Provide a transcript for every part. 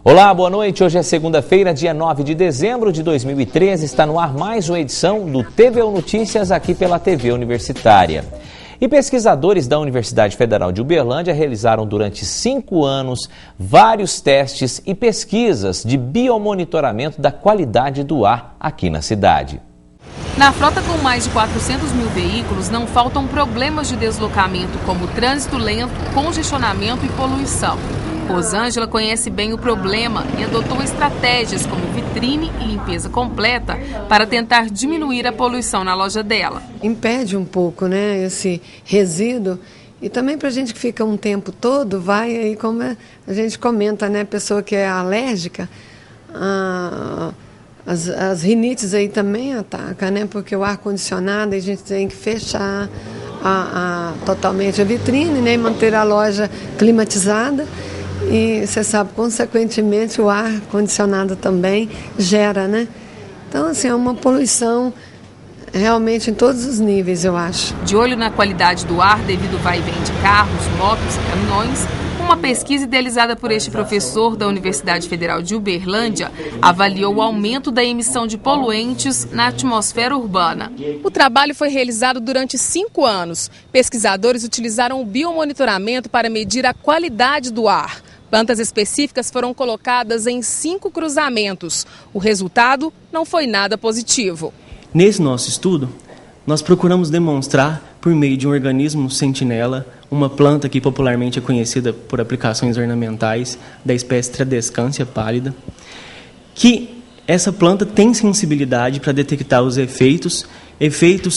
Olá, boa noite. Hoje é segunda-feira, dia 9 de dezembro de 2013. Está no ar mais uma edição do TVU Notícias aqui pela TV Universitária. E pesquisadores da Universidade Federal de Uberlândia realizaram durante 5 anos vários testes e pesquisas de biomonitoramento da qualidade do ar aqui na cidade. Na frota com mais de 400 mil veículos, não faltam problemas de deslocamento como trânsito lento, congestionamento e poluição. Rosângela conhece bem o problema e adotou estratégias como vitrine e limpeza completa para tentar diminuir a poluição na loja dela. Impede um pouco, né, esse resíduo. E também para a gente que fica um tempo todo, vai aí, como a gente comenta, né, pessoa que é alérgica, as rinites aí também atacam, né, porque o ar-condicionado a gente tem que fechar totalmente a vitrine, né, e manter a loja climatizada. E você sabe, consequentemente, o ar condicionado também gera, né? Então, assim, é uma poluição realmente em todos os níveis, eu acho. De olho na qualidade do ar devido ao vai e vem de carros, motos e caminhões, uma pesquisa idealizada por este professor da Universidade Federal de Uberlândia avaliou o aumento da emissão de poluentes na atmosfera urbana. O trabalho foi realizado durante 5 anos. Pesquisadores utilizaram o biomonitoramento para medir a qualidade do ar. Plantas específicas foram colocadas em 5 cruzamentos. O resultado não foi nada positivo. Nesse nosso estudo, nós procuramos demonstrar, por meio de um organismo sentinela, uma planta que popularmente é conhecida por aplicações ornamentais, da espécie Tradescância pálida, que essa planta tem sensibilidade para detectar os efeitos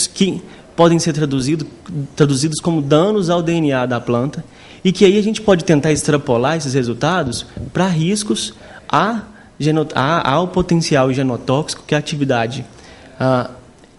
que podem ser traduzidos como danos ao DNA da planta, e que aí a gente pode tentar extrapolar esses resultados para riscos ao potencial genotóxico que a atividade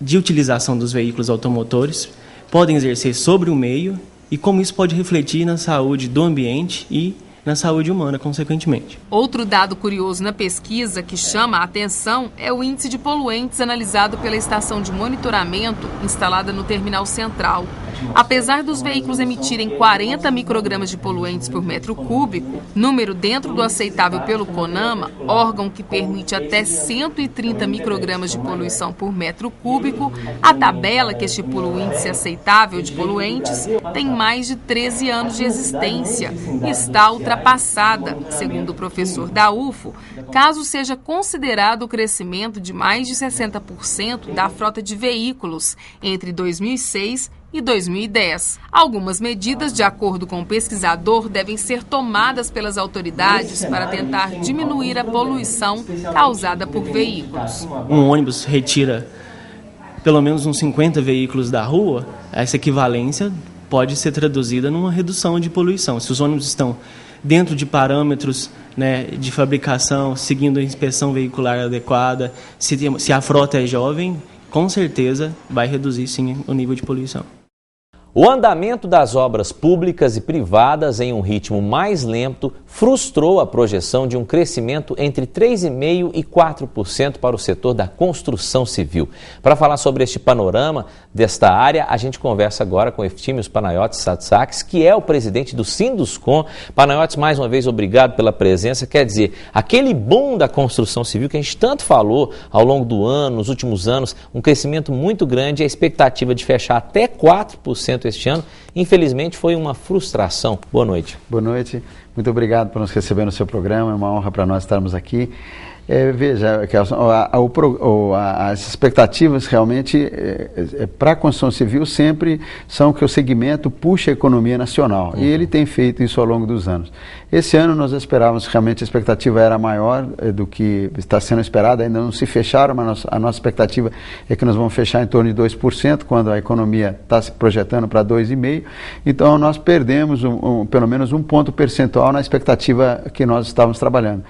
de utilização dos veículos automotores podem exercer sobre o meio e como isso pode refletir na saúde do ambiente e na saúde humana, consequentemente. Outro dado curioso na pesquisa que chama a atenção é o índice de poluentes analisado pela estação de monitoramento instalada no terminal central. Apesar dos veículos emitirem 40 microgramas de poluentes por metro cúbico, número dentro do aceitável pelo CONAMA, órgão que permite até 130 microgramas de poluição por metro cúbico, a tabela que estipula o índice aceitável de poluentes tem mais de 13 anos de existência e está ultrapassada, segundo o professor da UFO, caso seja considerado o crescimento de mais de 60% da frota de veículos entre 2006 e 2010. Algumas medidas, de acordo com o pesquisador, devem ser tomadas pelas autoridades para tentar diminuir a poluição causada por veículos. Um ônibus retira pelo menos uns 50 veículos da rua, essa equivalência pode ser traduzida numa redução de poluição. Se os ônibus estão dentro de parâmetros, né, de fabricação, seguindo a inspeção veicular adequada, se a frota é jovem, com certeza vai reduzir sim o nível de poluição. O andamento das obras públicas e privadas em um ritmo mais lento frustrou a projeção de um crescimento entre 3,5% e 4% para o setor da construção civil. Para falar sobre este panorama desta área, a gente conversa agora com Eftímios Panayotis Satsakis, que é o presidente do Sinduscon. Panayotis, mais uma vez, obrigado pela presença. Quer dizer, aquele boom da construção civil que a gente tanto falou ao longo do ano, nos últimos anos, um crescimento muito grande, a expectativa de fechar até 4% este ano, infelizmente foi uma frustração. Boa noite. Boa noite, muito obrigado por nos receber no seu programa, é uma honra para nós estarmos aqui. Veja, as expectativas realmente para a construção civil sempre são que o segmento puxa a economia nacional, e ele tem feito isso ao longo dos anos. Esse ano nós esperávamos, realmente a expectativa era maior do que está sendo esperada, ainda não se fecharam, mas a nossa expectativa é que nós vamos fechar em torno de 2%, quando a economia está se projetando para 2,5%, então nós perdemos pelo menos um ponto percentual na expectativa que nós estávamos trabalhando.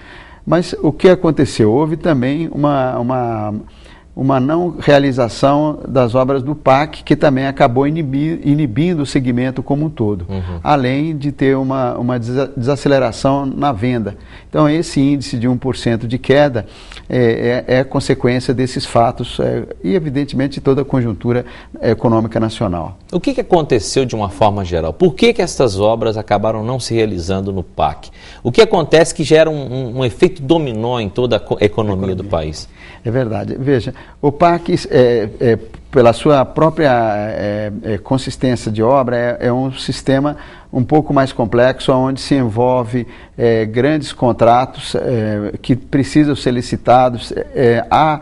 Mas o que aconteceu? Houve também uma não realização das obras do PAC, que também acabou inibindo o segmento como um todo, além de ter uma desaceleração na venda. Então, esse índice de 1% de queda é consequência desses fatos e, evidentemente, de toda a conjuntura econômica nacional. O que aconteceu de uma forma geral? Por que essas obras acabaram não se realizando no PAC? O que acontece que gera um efeito dominó em toda a economia do país? É verdade. Veja, o PAC, pela sua própria consistência de obra, é um sistema um pouco mais complexo, onde se envolve grandes contratos que precisam ser licitados. Há,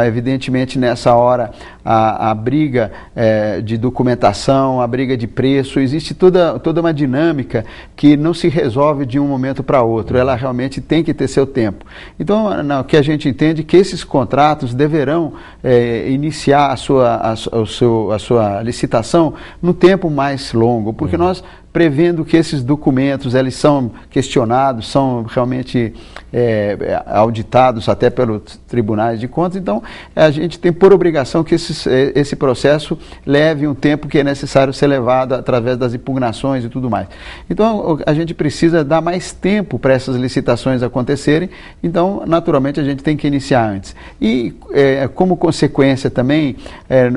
evidentemente, nessa hora, a briga de documentação, a briga de preço. Existe toda uma dinâmica que não se resolve de um momento para outro. Ela realmente tem que ter seu tempo. Então, o que a gente entende é que esses contratos deverão iniciar a sua licitação no tempo mais longo, porque nós prevendo que esses documentos eles são questionados, são realmente auditados até pelos tribunais de contas. Então, a gente tem por obrigação que esse processo leve um tempo que é necessário ser levado através das impugnações e tudo mais. Então, a gente precisa dar mais tempo para essas licitações acontecerem. Então, naturalmente, a gente tem que iniciar antes. E, como consequência também,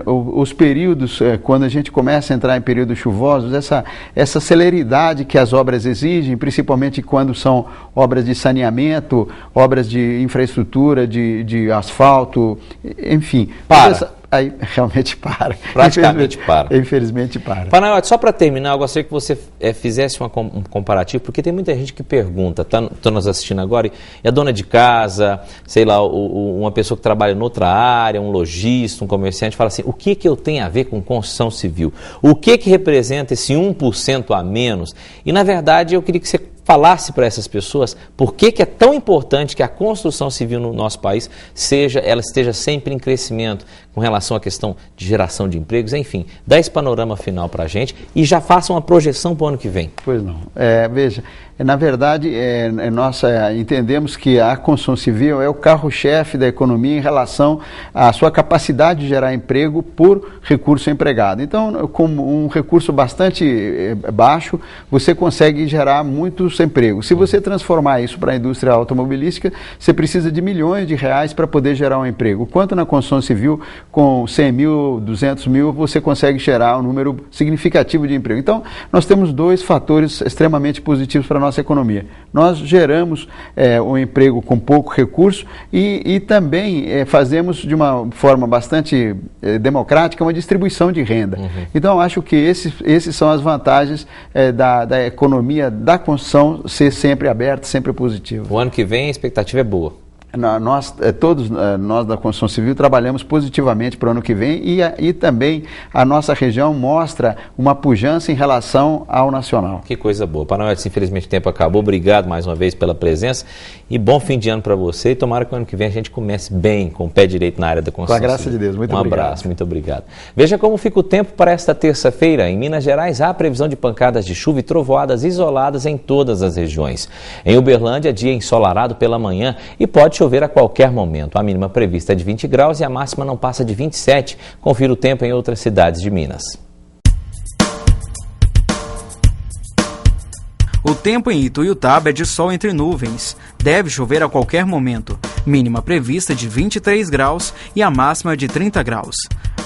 os períodos, quando a gente começa a entrar em períodos chuvosos, essa celeridade que as obras exigem, principalmente quando são obras de saneamento, obras de infraestrutura, de asfalto, enfim. Aí realmente para. Praticamente para. Infelizmente para. Panayotti, só para terminar, eu gostaria que você fizesse um comparativo, porque tem muita gente que pergunta, está nos assistindo agora, e a dona de casa, sei lá, uma pessoa que trabalha em outra área, um lojista, um comerciante, fala assim, o que eu tenho a ver com construção civil? O que representa esse 1% a menos? E, na verdade, eu queria que você falasse para essas pessoas por que é tão importante que a construção civil no nosso país ela esteja sempre em crescimento com relação à questão de geração de empregos, enfim, dá esse panorama final para a gente e já faça uma projeção para o ano que vem. Pois não. Veja, na verdade, nós entendemos que a construção civil é o carro-chefe da economia em relação à sua capacidade de gerar emprego por recurso empregado. Então, com um recurso bastante baixo, você consegue gerar muitos empregos. Se você transformar isso para a indústria automobilística, você precisa de milhões de reais para poder gerar um emprego. Quanto na construção civil, com 100 mil, 200 mil, você consegue gerar um número significativo de emprego. Então, nós temos dois fatores extremamente positivos para a nossa economia. Nós geramos um emprego com pouco recurso e também fazemos de uma forma bastante democrática uma distribuição de renda. Então, acho que esses são as vantagens da economia da construção ser sempre aberta, sempre positiva. O ano que vem a expectativa é boa. Todos nós da construção civil trabalhamos positivamente para o ano que vem e também a nossa região mostra uma pujança em relação ao nacional. Que coisa boa. Panayotti, infelizmente o tempo acabou. Obrigado mais uma vez pela presença e bom fim de ano para você. E tomara que o ano que vem a gente comece bem, com o pé direito na área da construção civil. Com a graça de Deus. Muito obrigado. Um abraço, muito obrigado. Veja como fica o tempo para esta terça-feira. Em Minas Gerais há previsão de pancadas de chuva e trovoadas isoladas em todas as regiões. Em Uberlândia, dia ensolarado pela manhã e pode chover a qualquer momento. A mínima prevista é de 20 graus e a máxima não passa de 27. Confira o tempo em outras cidades de Minas. O tempo em Ituiutaba é de sol entre nuvens. Deve chover a qualquer momento. Mínima prevista de 23 graus e a máxima de 30 graus.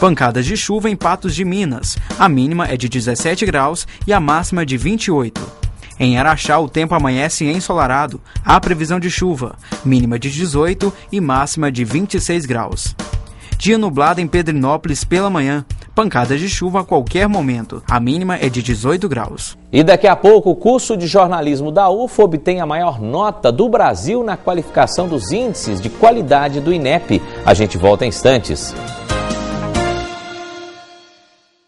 Pancadas de chuva em Patos de Minas. A mínima é de 17 graus e a máxima de 28. Em Araxá, o tempo amanhece ensolarado. Há previsão de chuva, mínima de 18 e máxima de 26 graus. Dia nublado em Pedrinópolis pela manhã. Pancadas de chuva a qualquer momento. A mínima é de 18 graus. E daqui a pouco, o curso de jornalismo da UFO obtém a maior nota do Brasil na qualificação dos índices de qualidade do INEP. A gente volta em instantes.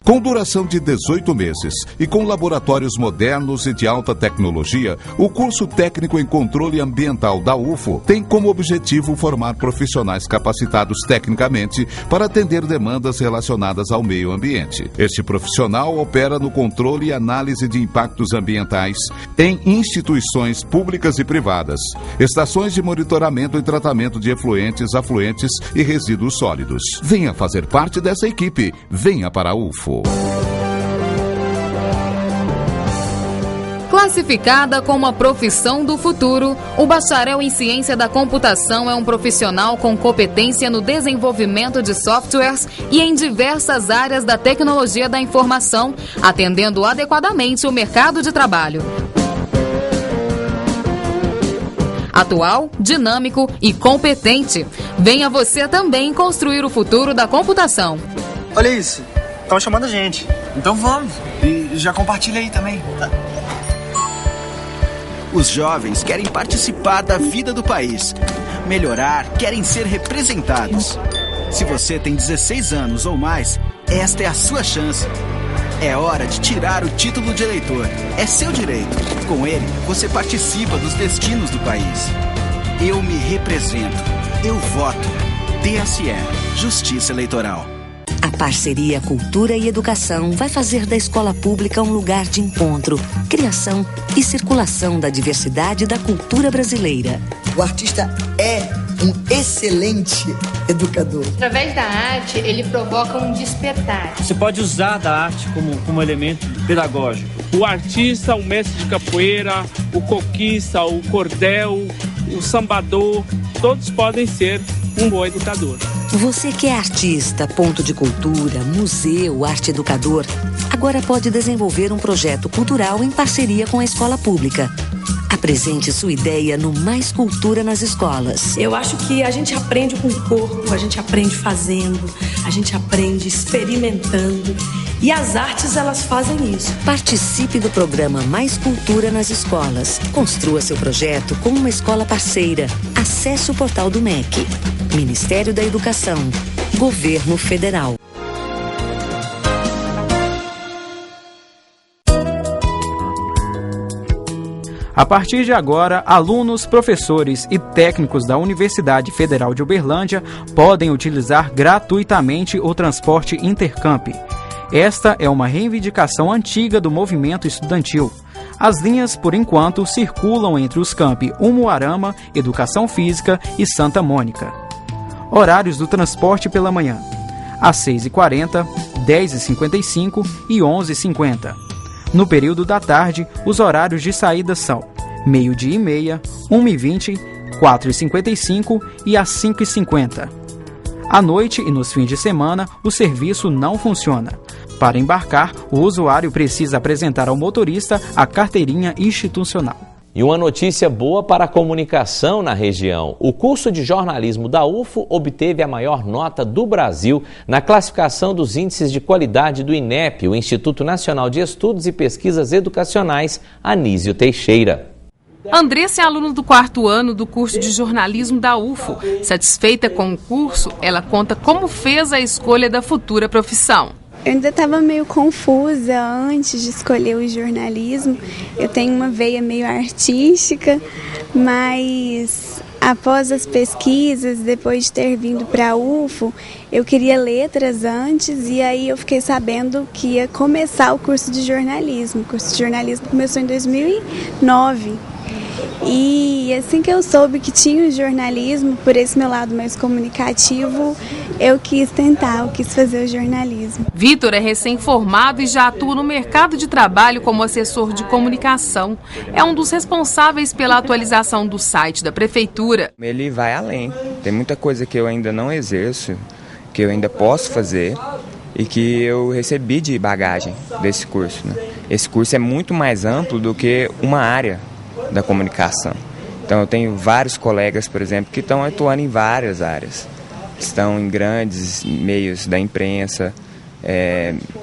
Com duração de 18 meses e com laboratórios modernos e de alta tecnologia, o curso técnico em controle ambiental da UFO tem como objetivo formar profissionais capacitados tecnicamente para atender demandas relacionadas ao meio ambiente. Este profissional opera no controle e análise de impactos ambientais em instituições públicas e privadas, estações de monitoramento e tratamento de efluentes, afluentes e resíduos sólidos. Venha fazer parte dessa equipe. Venha para a UFO. Classificada como a profissão do futuro, o bacharel em ciência da computação é um profissional com competência no desenvolvimento de softwares e em diversas áreas da tecnologia da informação, atendendo adequadamente o mercado de trabalho. Atual, dinâmico e competente. Venha você também construir o futuro da computação. Olha isso, estão chamando a gente. Então vamos. E já compartilha aí também, tá? Os jovens querem participar da vida do país, melhorar, querem ser representados. Se você tem 16 anos ou mais, esta é a sua chance. É hora de tirar o título de eleitor. É seu direito. Com ele, você participa dos destinos do país. Eu me represento. Eu voto. TSE. Justiça Eleitoral. A parceria Cultura e Educação vai fazer da escola pública um lugar de encontro, criação e circulação da diversidade da cultura brasileira. O artista é um excelente educador. Através da arte, ele provoca um despertar. Você pode usar da arte como elemento pedagógico. O artista, o mestre de capoeira, o coquista, o cordel, o sambador, todos podem ser um bom educador. Você que é artista, ponto de cultura, museu, arte educador, agora pode desenvolver um projeto cultural em parceria com a escola pública. Apresente sua ideia no Mais Cultura nas escolas. Eu acho que a gente aprende com o corpo, a gente aprende fazendo, a gente aprende experimentando. E as artes, elas fazem isso. Participe do programa Mais Cultura nas escolas. Construa seu projeto com uma escola parceira. Acesse o portal do MEC. Ministério da Educação. Governo Federal. A partir de agora, alunos, professores e técnicos da Universidade Federal de Uberlândia podem utilizar gratuitamente o transporte Intercamp. Esta é uma reivindicação antiga do movimento estudantil. As linhas, por enquanto, circulam entre os campi Umuarama, Educação Física e Santa Mônica. Horários do transporte pela manhã: às 6h40, 10h55 e 11h50. No período da tarde, os horários de saída são 12h30, 1h20, 4h55 e às 5h50. À noite e nos fins de semana, o serviço não funciona. Para embarcar, o usuário precisa apresentar ao motorista a carteirinha institucional. E uma notícia boa para a comunicação na região. O curso de jornalismo da UFO obteve a maior nota do Brasil na classificação dos índices de qualidade do INEP, o Instituto Nacional de Estudos e Pesquisas Educacionais, Anísio Teixeira. Andressa é aluna do 4º ano do curso de jornalismo da UFO. Satisfeita com o curso, ela conta como fez a escolha da futura profissão. Eu ainda estava meio confusa antes de escolher o jornalismo. Eu tenho uma veia meio artística, mas após as pesquisas, depois de ter vindo para a UFO, eu queria letras antes e aí eu fiquei sabendo que ia começar o curso de jornalismo. O curso de jornalismo começou em 2009. E assim que eu soube que tinha o jornalismo, por esse meu lado mais comunicativo, eu quis fazer o jornalismo. Vitor é recém-formado e já atua no mercado de trabalho como assessor de comunicação. É um dos responsáveis pela atualização do site da prefeitura. Ele vai além. Tem muita coisa que eu ainda não exerço, que eu ainda posso fazer e que eu recebi de bagagem desse curso, né? Esse curso é muito mais amplo do que uma área da comunicação. Então eu tenho vários colegas, por exemplo, que estão atuando em várias áreas. Estão em grandes meios da imprensa,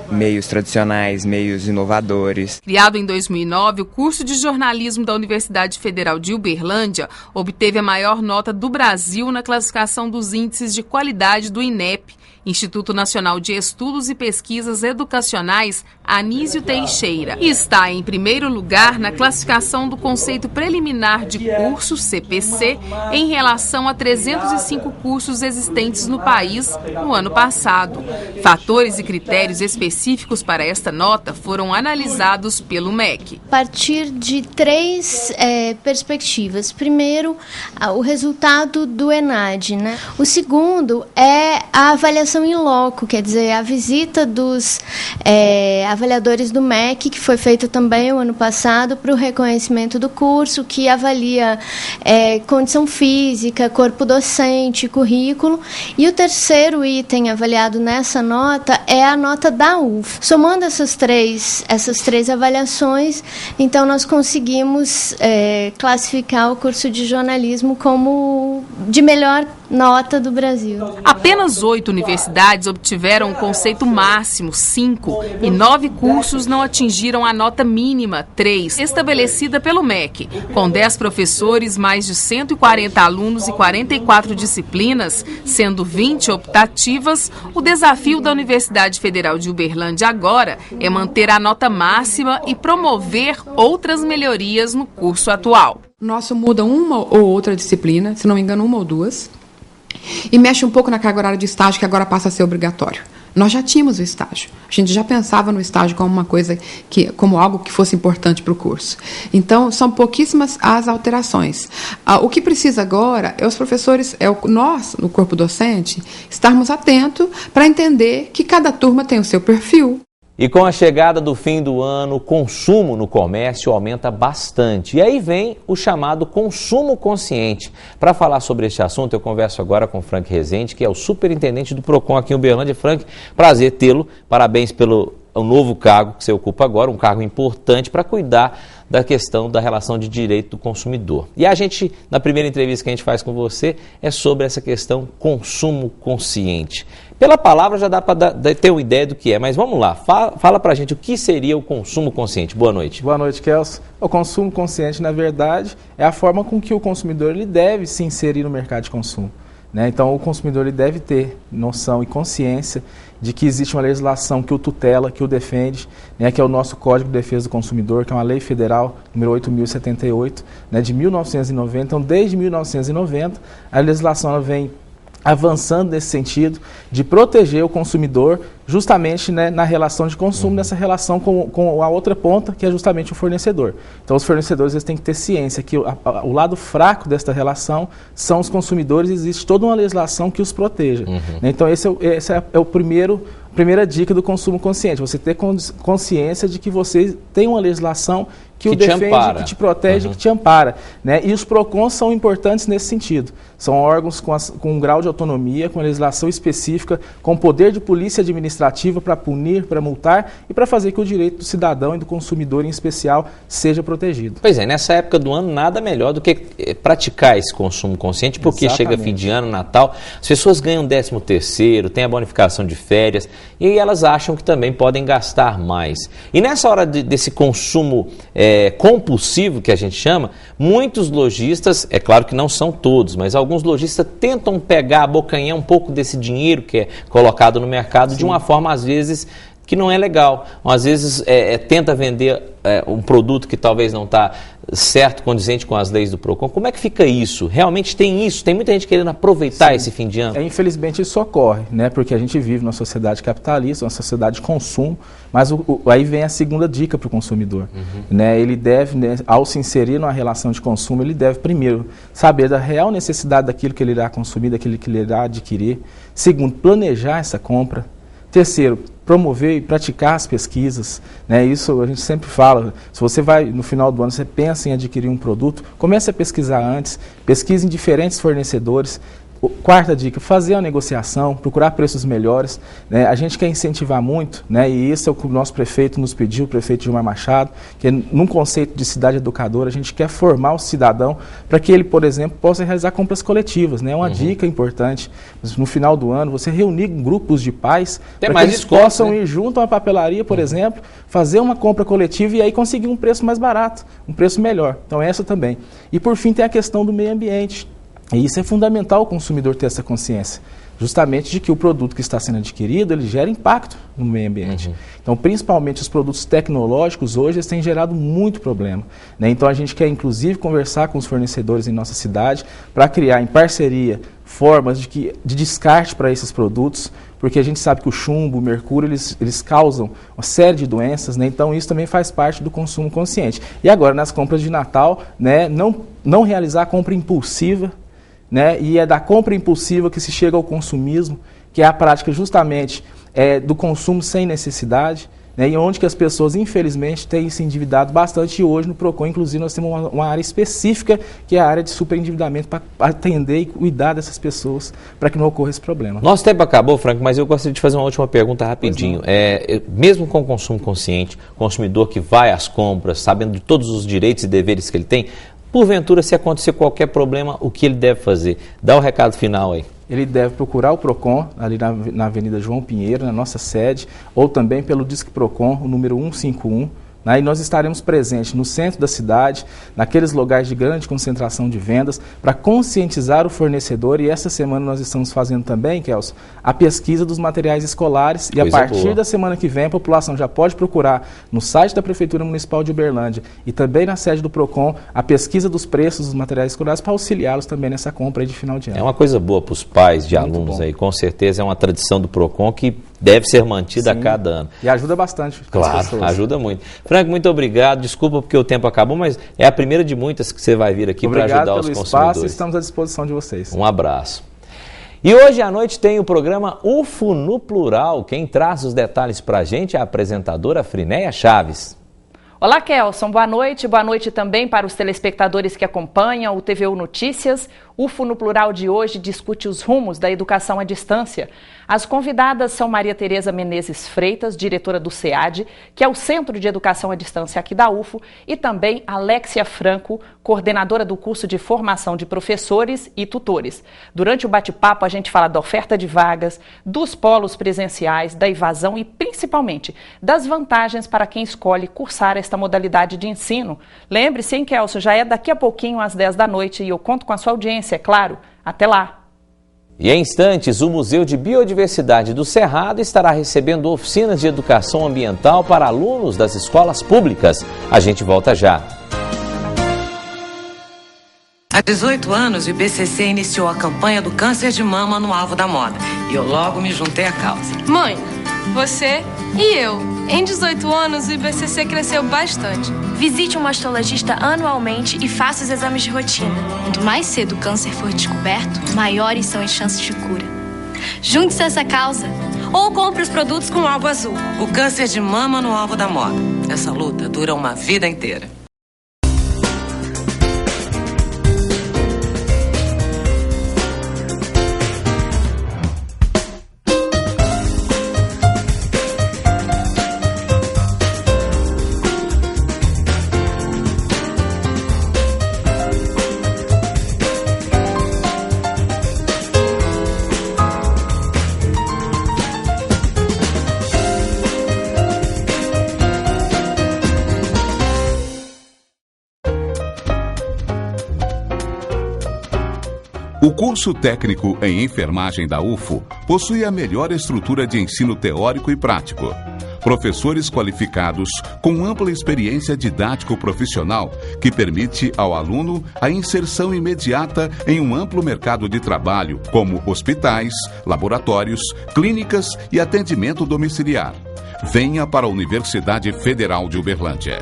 meios tradicionais, meios inovadores. Criado em 2009, o curso de jornalismo da Universidade Federal de Uberlândia obteve a maior nota do Brasil na classificação dos índices de qualidade do INEP, Instituto Nacional de Estudos e Pesquisas Educacionais, Anísio Teixeira. E está em primeiro lugar na classificação do conceito preliminar de curso, CPC, em relação a 305 cursos existentes no país no ano passado. Fatores e critérios específicos para esta nota foram analisados pelo MEC. A partir de 3 perspectivas. Primeiro, o resultado do ENAD, né? O segundo é a avaliação in loco, quer dizer, a visita dos avaliadores do MEC, que foi feita também o ano passado para o reconhecimento do curso, que avalia condição física, corpo docente, currículo. E o terceiro item avaliado nessa nota é a nota da UF. Somando essas três avaliações, então nós conseguimos classificar o curso de jornalismo como de melhor nota do Brasil. Apenas 8 universidades obtiveram o conceito máximo, 5, e 9 cursos não atingiram a nota mínima, 3, estabelecida pelo MEC. Com 10 professores, mais de 140 alunos e 44 disciplinas, sendo 20 optativas, o desafio da Universidade Federal de Uberlândia agora é manter a nota máxima e promover outras melhorias no curso atual. Nosso muda uma ou outra disciplina, se não me engano, 1 ou 2, e mexe um pouco na carga horária de estágio, que agora passa a ser obrigatório. Nós já tínhamos o estágio. A gente já pensava no estágio como uma coisa como algo que fosse importante para o curso. Então, são pouquíssimas as alterações. O que precisa agora é os professores, nós, no corpo docente, estarmos atentos para entender que cada turma tem o seu perfil. E com a chegada do fim do ano, o consumo no comércio aumenta bastante. E aí vem o chamado consumo consciente. Para falar sobre este assunto, eu converso agora com Frank Rezende, que é o superintendente do PROCON aqui em Uberlândia. Frank, prazer tê-lo. Parabéns pelo novo cargo que você ocupa agora, um cargo importante para cuidar da questão da relação de direito do consumidor. E a gente, na primeira entrevista que a gente faz com você, é sobre essa questão consumo consciente. Pela palavra já dá para ter uma ideia do que é, mas vamos lá, fala para a gente o que seria o consumo consciente. Boa noite. Boa noite, Kelso. O consumo consciente, na verdade, é a forma com que o consumidor ele deve se inserir no mercado de consumo. Né? Então, o consumidor ele deve ter noção e consciência de que existe uma legislação que o tutela, que o defende, né? Que é o nosso Código de Defesa do Consumidor, que é uma lei federal, número 8.078, né? De 1990. Então, desde 1990, a legislação ela vem avançando nesse sentido de proteger o consumidor justamente, né, na relação de consumo, nessa relação com a outra ponta, que é justamente o fornecedor. Então, os fornecedores eles têm que ter ciência que o lado fraco desta relação são os consumidores e existe toda uma legislação que os proteja. Então, esse é o primeira dica do consumo consciente, você ter consciência de que você tem uma legislação que o defende, que te protege, que te ampara. Né? E os PROCONs são importantes nesse sentido. São órgãos com um grau de autonomia, com legislação específica, com poder de polícia administrativa para punir, para multar e para fazer que o direito do cidadão e do consumidor em especial seja protegido. Pois é, nessa época do ano nada melhor do que praticar esse consumo consciente, porque chega fim de ano, Natal, as pessoas ganham 13º, tem a bonificação de férias e aí elas acham que também podem gastar mais. E nessa hora desse consumo compulsivo, que a gente chama, muitos lojistas, é claro que não são todos, mas alguns lojistas tentam pegar, abocanhar um pouco desse dinheiro que é colocado no mercado de uma forma, às vezes, que não é legal. Às vezes tenta vender um produto que talvez não está certo, condizente com as leis do PROCON. Como é que fica isso? Realmente tem isso? Tem muita gente querendo aproveitar esse fim de ano? Infelizmente isso ocorre, né? Porque a gente vive numa sociedade capitalista, uma sociedade de consumo, mas aí vem a segunda dica para o consumidor. Né? Ele deve, né, ao se inserir numa relação de consumo, ele deve primeiro saber da real necessidade daquilo que ele irá consumir, daquilo que ele irá adquirir. Segundo, planejar essa compra. Terceiro, promover e praticar as pesquisas, né? Isso a gente sempre fala, se você vai no final do ano, você pensa em adquirir um produto, comece a pesquisar antes, pesquise em diferentes fornecedores. Quarta dica, fazer a negociação, procurar preços melhores, né? A gente quer incentivar muito, né? E isso é o que o nosso prefeito nos pediu, o prefeito Gilmar Machado, que num conceito de cidade educadora, a gente quer formar o cidadão para que ele, por exemplo, possa realizar compras coletivas, né? Uma dica importante, no final do ano, você reunir grupos de pais para que eles possam ir junto a uma papelaria, por exemplo, fazer uma compra coletiva e aí conseguir um preço mais barato, um preço melhor. Então essa também. E por fim tem a questão do meio ambiente. E isso é fundamental o consumidor ter essa consciência, justamente de que o produto que está sendo adquirido, ele gera impacto no meio ambiente. Então, principalmente os produtos tecnológicos hoje, eles têm gerado muito problema. Né? Então, a gente quer, inclusive, conversar com os fornecedores em nossa cidade para criar, em parceria, formas de descarte para esses produtos, porque a gente sabe que o chumbo, o mercúrio, eles causam uma série de doenças, né? Então isso também faz parte do consumo consciente. E agora, nas compras de Natal, né, não realizar a compra impulsiva, né? E é da compra impulsiva que se chega ao consumismo, que é a prática justamente do consumo sem necessidade, né, e onde que as pessoas, infelizmente, têm se endividado bastante. E hoje no PROCON, inclusive, nós temos uma área específica, que é a área de superendividamento, para atender e cuidar dessas pessoas, para que não ocorra esse problema. Nosso tempo acabou, Franco, mas eu gostaria de fazer uma última pergunta rapidinho. Mesmo com o consumo consciente, o consumidor que vai às compras, sabendo de todos os direitos e deveres que ele tem, porventura, se acontecer qualquer problema, o que ele deve fazer? Dá o recado final aí. Ele deve procurar o PROCON, ali na Avenida João Pinheiro, na nossa sede, ou também pelo Disque PROCON, o número 151, né? E nós estaremos presentes no centro da cidade, naqueles lugares de grande concentração de vendas, para conscientizar o fornecedor. E essa semana nós estamos fazendo também, Kelson, a pesquisa dos materiais escolares. E a partir da semana que vem, a população já pode procurar no site da Prefeitura Municipal de Uberlândia e também na sede do PROCON a pesquisa dos preços dos materiais escolares para auxiliá-los também nessa compra aí de final de ano. É uma coisa boa para os pais de alunos aí, com certeza é uma tradição do PROCON que deve ser mantida a cada ano. E ajuda bastante. Claro, ajuda muito. Franco, muito obrigado. Desculpa porque o tempo acabou, mas é a primeira de muitas que você vai vir aqui para ajudar os consumidores. Obrigado pelo espaço, estamos à disposição de vocês. Um abraço. E hoje à noite tem o programa UFO no Plural. Quem traz os detalhes para a gente é a apresentadora Frinéia Chaves. Olá, Kelson. Boa noite. Boa noite também para os telespectadores que acompanham o TVU Notícias. UFO no Plural de hoje discute os rumos da educação à distância. As convidadas são Maria Tereza Menezes Freitas, diretora do SEAD, que é o Centro de Educação à Distância aqui da UFO, e também Alexia Franco, coordenadora do curso de formação de professores e tutores. Durante o bate-papo, a gente fala da oferta de vagas, dos polos presenciais, da evasão e, principalmente, das vantagens para quem escolhe cursar esta modalidade de ensino. Lembre-se, hein, Kelson, já é daqui a pouquinho às 10 da noite e eu conto com a sua audiência, é claro. Até lá! E em instantes, o Museu de Biodiversidade do Cerrado estará recebendo oficinas de educação ambiental para alunos das escolas públicas. A gente volta já. Há 18 anos, o IBCC iniciou a campanha do câncer de mama no alvo da moda. E eu logo me juntei à causa. Mãe, você e eu. Em 18 anos, o IBCC cresceu bastante. Visite um mastologista anualmente e faça os exames de rotina. Quanto mais cedo o câncer for descoberto, maiores são as chances de cura. Junte-se a essa causa. Ou compre os produtos com o alvo azul. O câncer de mama no alvo da moda. Essa luta dura uma vida inteira. O curso técnico em enfermagem da UFO possui a melhor estrutura de ensino teórico e prático. Professores qualificados com ampla experiência didático-profissional que permite ao aluno a inserção imediata em um amplo mercado de trabalho, como hospitais, laboratórios, clínicas e atendimento domiciliar. Venha para a Universidade Federal de Uberlândia.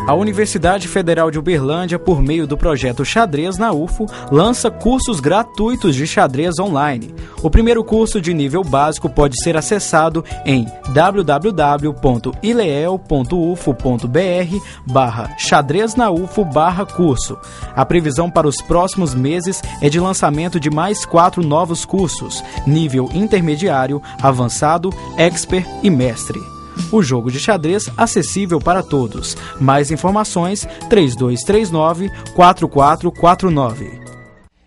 A Universidade Federal de Uberlândia, por meio do projeto Xadrez na UFO, lança cursos gratuitos de xadrez online. O primeiro curso de nível básico pode ser acessado em www.ileel.ufo.br/xadreznaufo/curso. A previsão para os próximos meses é de lançamento de mais 4 novos cursos, nível intermediário, avançado, expert e mestre. O jogo de xadrez acessível para todos. Mais informações 3239-4449.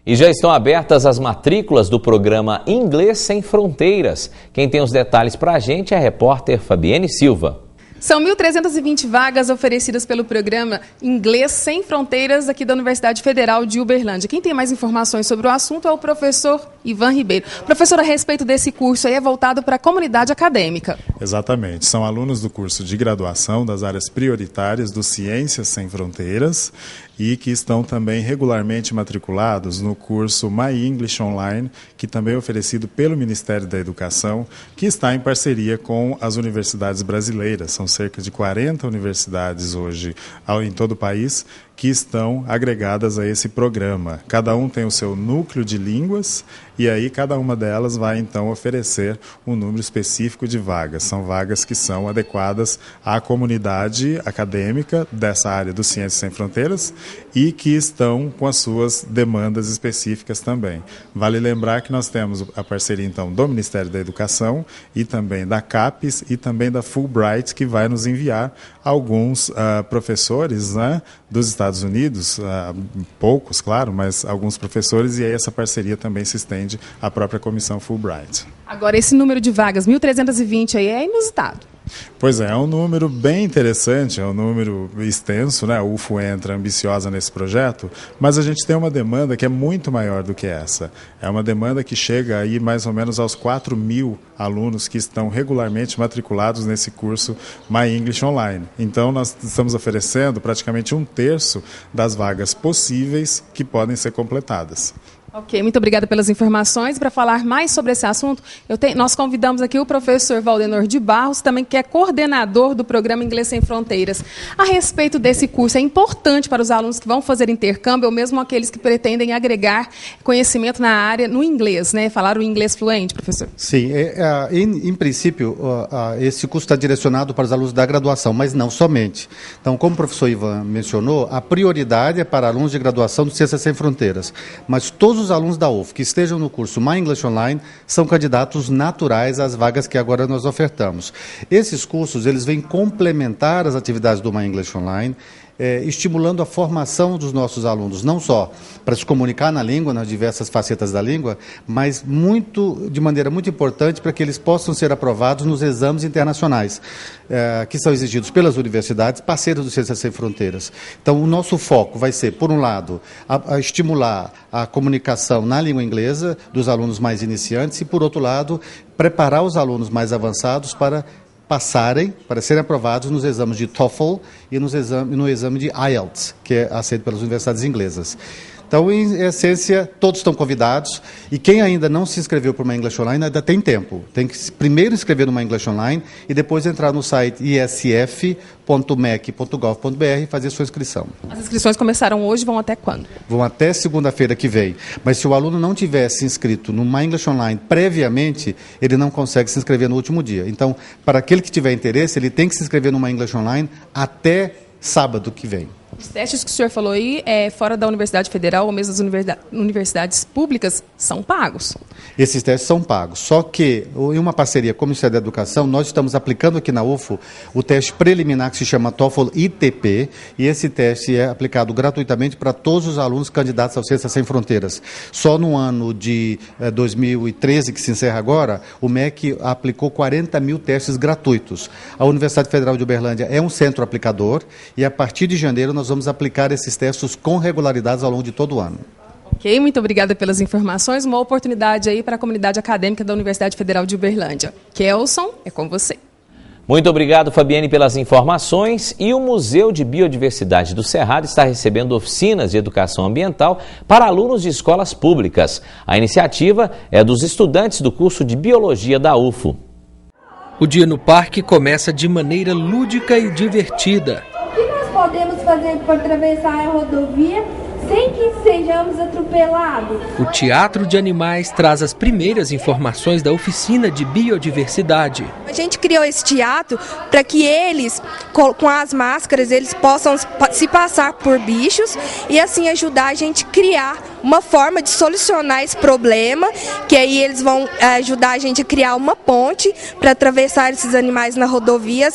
E já estão abertas as matrículas do programa Inglês Sem Fronteiras. Quem tem os detalhes para a gente é a repórter Fabienne Silva. São 1.320 vagas oferecidas pelo programa Inglês Sem Fronteiras aqui da Universidade Federal de Uberlândia. Quem tem mais informações sobre o assunto é o professor Ivan Ribeiro. Professor, a respeito desse curso aí é voltado para a comunidade acadêmica. Exatamente. São alunos do curso de graduação das áreas prioritárias do Ciências Sem Fronteiras e que estão também regularmente matriculados no curso My English Online, que também é oferecido pelo Ministério da Educação, que está em parceria com as universidades brasileiras. São cerca de 40 universidades hoje em todo o país que estão agregadas a esse programa. Cada um tem o seu núcleo de línguas e aí cada uma delas vai então oferecer um número específico de vagas. São vagas que são adequadas à comunidade acadêmica dessa área do Ciências Sem Fronteiras e que estão com as suas demandas específicas também. Vale lembrar que nós temos a parceria então do Ministério da Educação e também da CAPES e também da Fulbright, que vai nos enviar alguns professores, né, dos Estados Unidos, poucos, claro, mas alguns professores, e aí essa parceria também se estende à própria comissão Fulbright. Agora, esse número de vagas, 1.320 aí, é inusitado. Pois é um número bem interessante, é um número extenso, né? A UFO entra ambiciosa nesse projeto, mas a gente tem uma demanda que é muito maior do que essa. É uma demanda que chega aí mais ou menos aos 4.000 alunos que estão regularmente matriculados nesse curso My English Online. Então, nós estamos oferecendo praticamente 1/3 das vagas possíveis que podem ser completadas. Ok, muito obrigada pelas informações. Para falar mais sobre esse assunto, nós convidamos aqui o professor Valdenor de Barros, também que é coordenador do programa Inglês Sem Fronteiras. A respeito desse curso, é importante para os alunos que vão fazer intercâmbio, ou mesmo aqueles que pretendem agregar conhecimento na área, no inglês, né? Falar o inglês fluente, professor? Sim, em princípio, esse curso está direcionado para os alunos da graduação, mas não somente. Então, como o professor Ivan mencionou, a prioridade é para alunos de graduação do Ciências Sem Fronteiras, mas todos os alunos da UF que estejam no curso My English Online são candidatos naturais às vagas que agora nós ofertamos. Esses cursos, eles vêm complementar as atividades do My English Online, estimulando a formação dos nossos alunos, não só para se comunicar na língua, nas diversas facetas da língua, mas de maneira muito importante para que eles possam ser aprovados nos exames internacionais, que são exigidos pelas universidades parceiras do Ciências Sem Fronteiras. Então, o nosso foco vai ser, por um lado, a estimular a comunicação na língua inglesa dos alunos mais iniciantes e, por outro lado, preparar os alunos mais avançados para serem aprovados nos exames de TOEFL e no exame de IELTS, que é aceito pelas universidades inglesas. Então, em essência, todos estão convidados e quem ainda não se inscreveu para o My English Online ainda tem tempo. Tem que primeiro inscrever no My English Online e depois entrar no site isf.mec.gov.br e fazer sua inscrição. As inscrições começaram hoje, vão até quando? Vão até segunda-feira que vem. Mas se o aluno não tivesse inscrito no My English Online previamente, ele não consegue se inscrever no último dia. Então, para aquele que tiver interesse, ele tem que se inscrever no My English Online até sábado que vem. Os testes que o senhor falou aí, fora da Universidade Federal ou mesmo das universidades públicas, são pagos? Esses testes são pagos, só que em uma parceria com o Ministério da Educação, nós estamos aplicando aqui na UFO o teste preliminar que se chama TOEFL ITP, e esse teste é aplicado gratuitamente para todos os alunos candidatos ao Ciências Sem Fronteiras. Só no ano de 2013, que se encerra agora, o MEC aplicou 40.000 testes gratuitos. A Universidade Federal de Uberlândia é um centro aplicador e a partir de janeiro nós vamos aplicar esses testes com regularidade ao longo de todo o ano. Ok, muito obrigada pelas informações. Uma oportunidade aí para a comunidade acadêmica da Universidade Federal de Uberlândia. Kelson, é com você. Muito obrigado, Fabiane, pelas informações. E o Museu de Biodiversidade do Cerrado está recebendo oficinas de educação ambiental para alunos de escolas públicas. A iniciativa é dos estudantes do curso de Biologia da UFO. O dia no parque começa de maneira lúdica e divertida. O que nós podemos fazer para atravessar a rodovia sem que sejamos atropelados? O Teatro de Animais traz as primeiras informações da oficina de biodiversidade. A gente criou esse teatro para que eles, com as máscaras, eles possam se passar por bichos e assim ajudar a gente a criar uma forma de solucionar esse problema, que aí eles vão ajudar a gente a criar uma ponte para atravessar esses animais na rodovia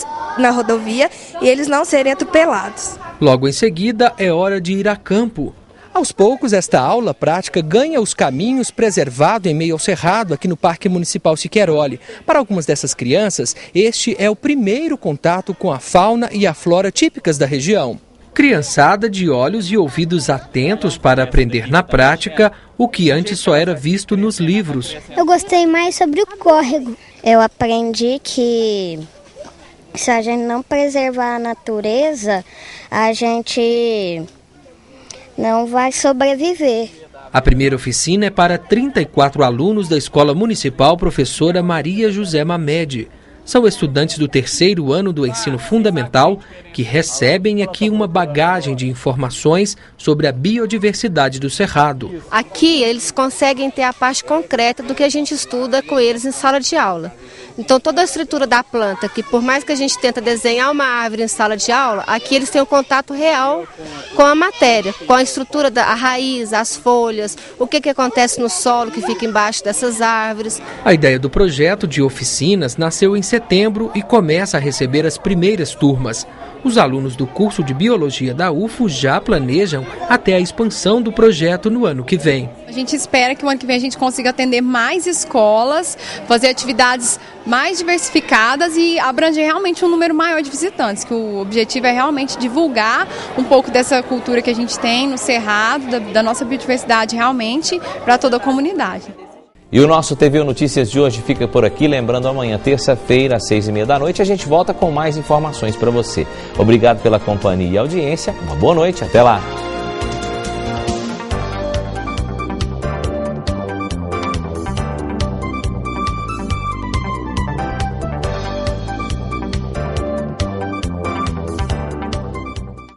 e eles não serem atropelados. Logo em seguida, é hora de ir a campo. A Aos poucos, esta aula prática ganha os caminhos preservado em meio ao cerrado aqui no Parque Municipal Siqueiroli. Para algumas dessas crianças, este é o primeiro contato com a fauna e a flora típicas da região. Criançada de olhos e ouvidos atentos para aprender na prática o que antes só era visto nos livros. Eu gostei mais sobre o córrego. Eu aprendi que se a gente não preservar a natureza, a gente não vai sobreviver. A primeira oficina é para 34 alunos da Escola Municipal Professora Maria José Mamed. São estudantes do 3º ano do ensino fundamental que recebem aqui uma bagagem de informações sobre a biodiversidade do Cerrado. Aqui eles conseguem ter a parte concreta do que a gente estuda com eles em sala de aula. Então toda a estrutura da planta, que por mais que a gente tenta desenhar uma árvore em sala de aula, aqui eles têm um contato real com a matéria, com a estrutura da raiz, as folhas, o que acontece no solo que fica embaixo dessas árvores. A ideia do projeto de oficinas nasceu em setembro e começa a receber as primeiras turmas. Os alunos do curso de Biologia da UFO já planejam até a expansão do projeto no ano que vem. A gente espera que o ano que vem a gente consiga atender mais escolas, fazer atividades mais diversificadas e abranger realmente um número maior de visitantes, que o objetivo é realmente divulgar um pouco dessa cultura que a gente tem no Cerrado, da nossa biodiversidade realmente, para toda a comunidade. E o nosso TV Notícias de hoje fica por aqui. Lembrando, amanhã, terça-feira, às 6h30 da noite, a gente volta com mais informações para você. Obrigado pela companhia e audiência. Uma boa noite. Até lá.